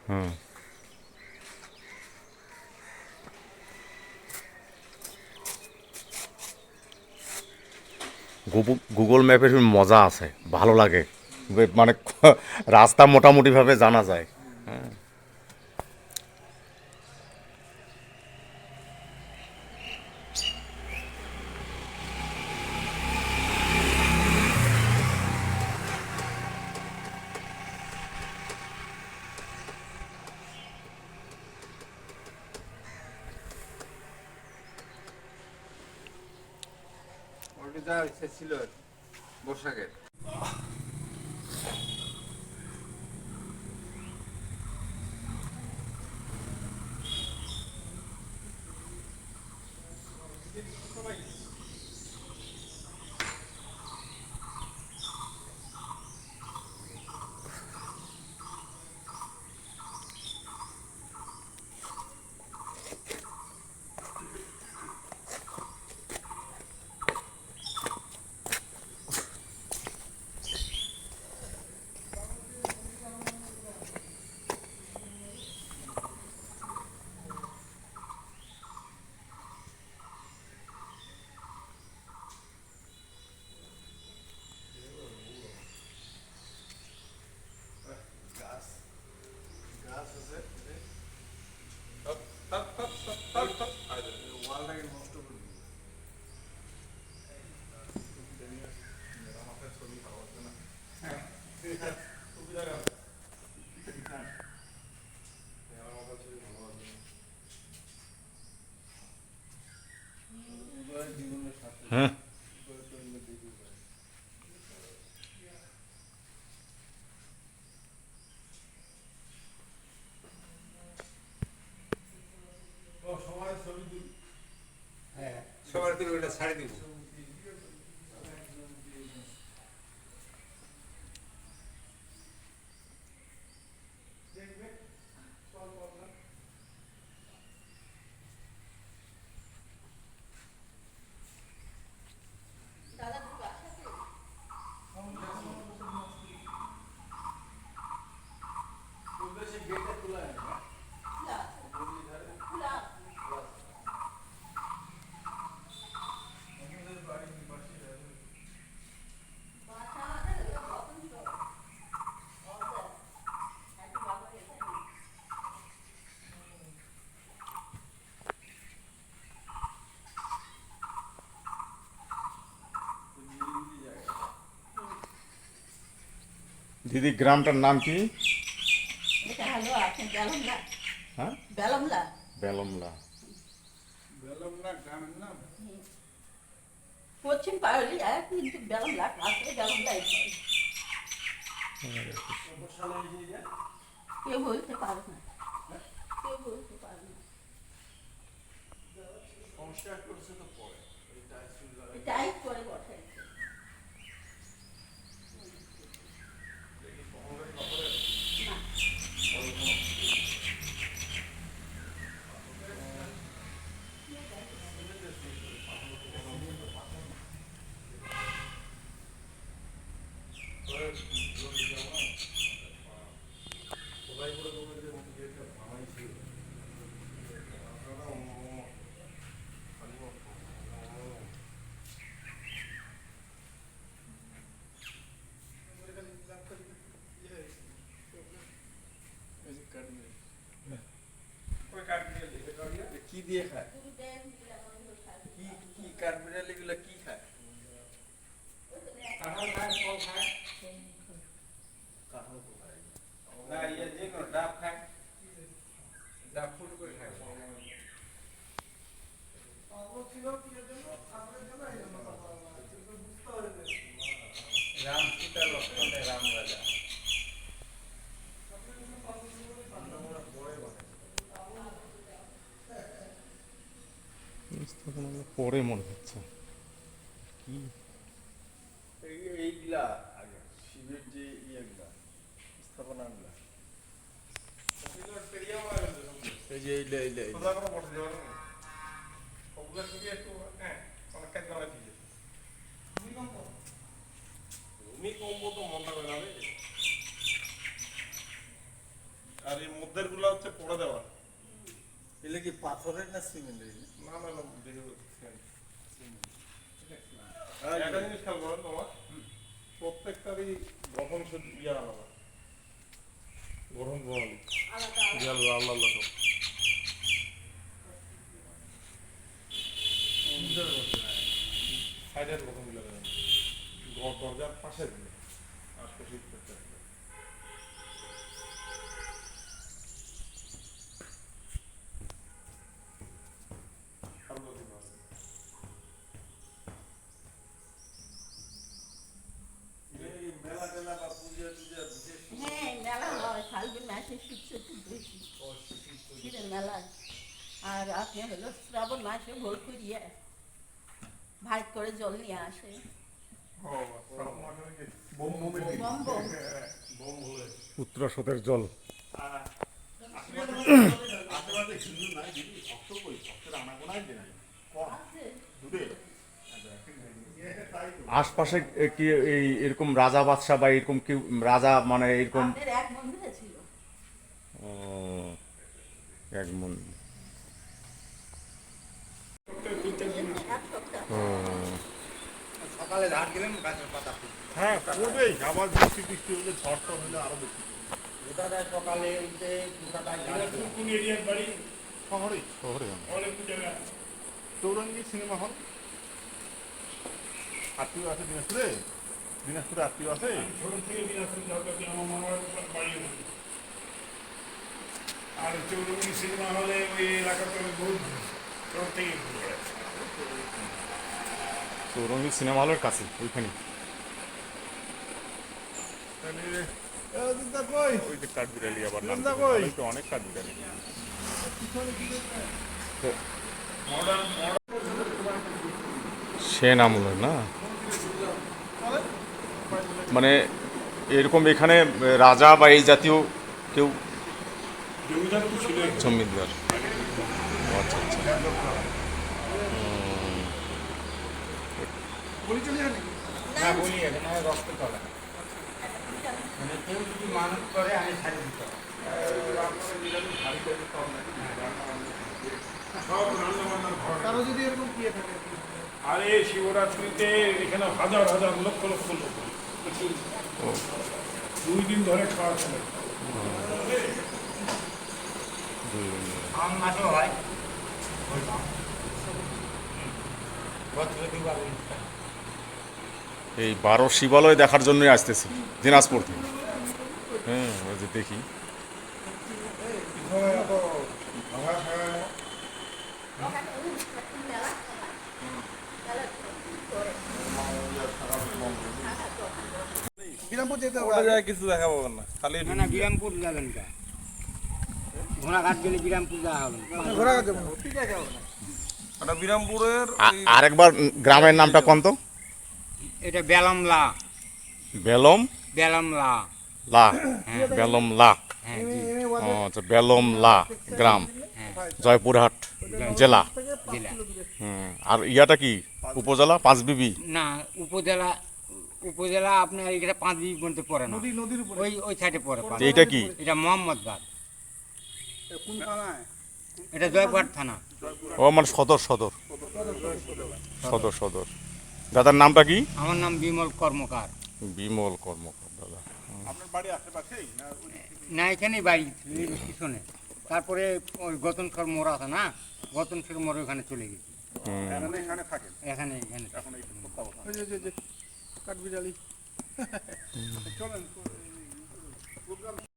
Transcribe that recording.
হুম। Google ম্যাপের মজা আছে, ভালো লাগে, মানে রাস্তা মোটামুটিভাবে জানা যায়। হ্যাঁ। হ্যাঁ। সবার তুলে ওটা ছাড়ি দিব। দিদি, গ্রামটার নাম কি? এটা হলো আপনার বেলমলা। হ্যাঁ, বেলমলা। বেলমলা। গ্রামের নাম পশ্চিম পারুলিয়া, কিন্তু বেলমলা কাছে বেলমলাই পড়ে। কেউ বলতে পারে না, কেউ বলতে পারে না। সংস্কার করছে তো পরে টাইট করে বসাইছে। না, কি দিয়ে খায়? পুরো ড্যাম দিয়ে আমাদের খালি। কি কি কাঠবিড়ালি এগুলো কি খায়? কাঁঠাল খায়, ফল খায়, কাঁঠাল তো খায় না, ইয়ে যে কোনো ডাব খায়, ডাব ফুল করে খায়। রাম সীতা লক্ষ্মণে রাম রাজা। পরে মনে হচ্ছে কি এইগুলা আগে শিবের যে ইয়েগুলা স্থাপনাগুলা, এই যে এইগুলা এইগুলা ভূমিকম্প তো মন্ডা বেড়াবে। কি পাথরের না সিমেন্টের? না না না দেখে একটা জিনিস খেয়াল করেন তোমার প্রত্যেকটারই গঠন ইয়া আলাদা গঠন প্রণালী দেয়াল আল্লাহ আল্লাহ সব সাইডের গঠন গুলো দরজার পাশে দিলে আশপাশে মেলা টেলা বা পূজা টুজা বিশেষ হ্যাঁ মেলা হয় ফাল্গুন মাসে শীত খুব বেশি শীতের মেলায়। আর আপনি হলো শ্রাবণ মাসে ভোর করিয়ে ভাইট করে জল নিয়ে আসে। বোম বম বম বলে উত্তরাসতের জল। আশেপাশে হিন্দু নাই দিদি ভক্ত কই ভক্তের আনাগোনাই যে নাই আছে। দূরে আশপাশে কি এই এরকম রাজা বাদশাহ বা এরকম কেউ রাজা মানে এরকম আপনার এক মন্দিরে ছিল। ও, এক মন এক সপ্তাহ সকালে ধান গেলেন গাছের পাতা হ্যাঁ করবেই আবার বৃষ্টি টিষ্টি হলে ঝড় টড় হলে আরো বেশি গোটা দেয় সকালে উঠে গোটাটা কোন এরিয়ার বাড়ি শহরে শহরে অনেক জায়গা চৌরঙ্গি সিনেমা হল আত্মীয় আছে দিনাজপুরে দিনাজপুরে আত্মীয় আছে ছোট থেকে দিনাজপুর ঝালকাঠি আমার মামার বাড়ি ওখানে। আর চৌরঙ্গি সিনেমা হলে ওই এলাকাতে আমি বহুত ঘুরেছি ছোট থেকে ঘুরে বেড়াচ্ছি। চৌরঙ্গি সিনেমা হলের কাছে ওইখানে। ওই যে কাঠবিড়ালি আবার নাম তো অনেক কাঠবিড়ালি সে নামগুলো না মানে এরকম এখানে রাজা বা এই জাতীয় কেউ জমিদার তো ছিল জমিদার। ও আচ্ছা আচ্ছা। না বলি এখানে রক্ত চলে মানে কেউ যদি মানুষ করে আমি ছাড়ি দিতে হবে সব রান্না বান্নার ঘর কারো যদি এরকম কিয়ে থাকে আরে শিবরাত্রিতে এখানে হাজার হাজার লক্ষ লক্ষ লোক ও 2 দিন ধরে খাওয়া চলে আম মাছও হয় বছরে দুবার অনুষ্ঠান এই 12 শিবালয় দেখার জন্যই আসতেছি দিনাজপুর থেকে। হ্যাঁ ওই যে দেখি ওখানে মেলা মেলা করে বিরামপুর যেতে হবে ওটা যায় কিছু দেখা পাবেন না খালি না না বিরামপুর যাবেন কা ঘোড়াঘাট গেলে বিরামপুর যাওয়া হবে না। ঘোরাঘাট যাবো ঠিক আছে ওটা বিরামপুরের আরেকবার গ্রামের নামটা কোন তো? এটা বেলামলা বেলম বেলামলা লা বেলম লা। হ্যাঁ জি ও আচ্ছা বেলম লা গ্রাম জয়পুরহাট জেলা। জেলা আর ইয়াটা কি উপজেলা পাঁচবিবি? না উপজেলা উপজেলা আপনার এটা 5 বিঘি পর্যন্ত পড়ে না নদীর উপরে ওই ওই সাইডে পড়ে পাঁচ। এইটা কি? এটা মোহাম্মদবাদ কোন থানায় এটা জয়পুরহাট থানা ও মানে সদর সদর সদর সদর। দাদার নামটা কি? আমার নাম বিমল কর্মকার। বিমল কর্মকার দাদা। আপনার বাড়ি আশেপাশেই না না এখানেই বাড়ি এই পিছনে তারপরে ওই গতনখর মোড় আছে না গতনখর মোড় ওখানে চলে গেছি এখানে থাকেন এখানে এখানে এখন এই কাঠবিড়ালি চলেন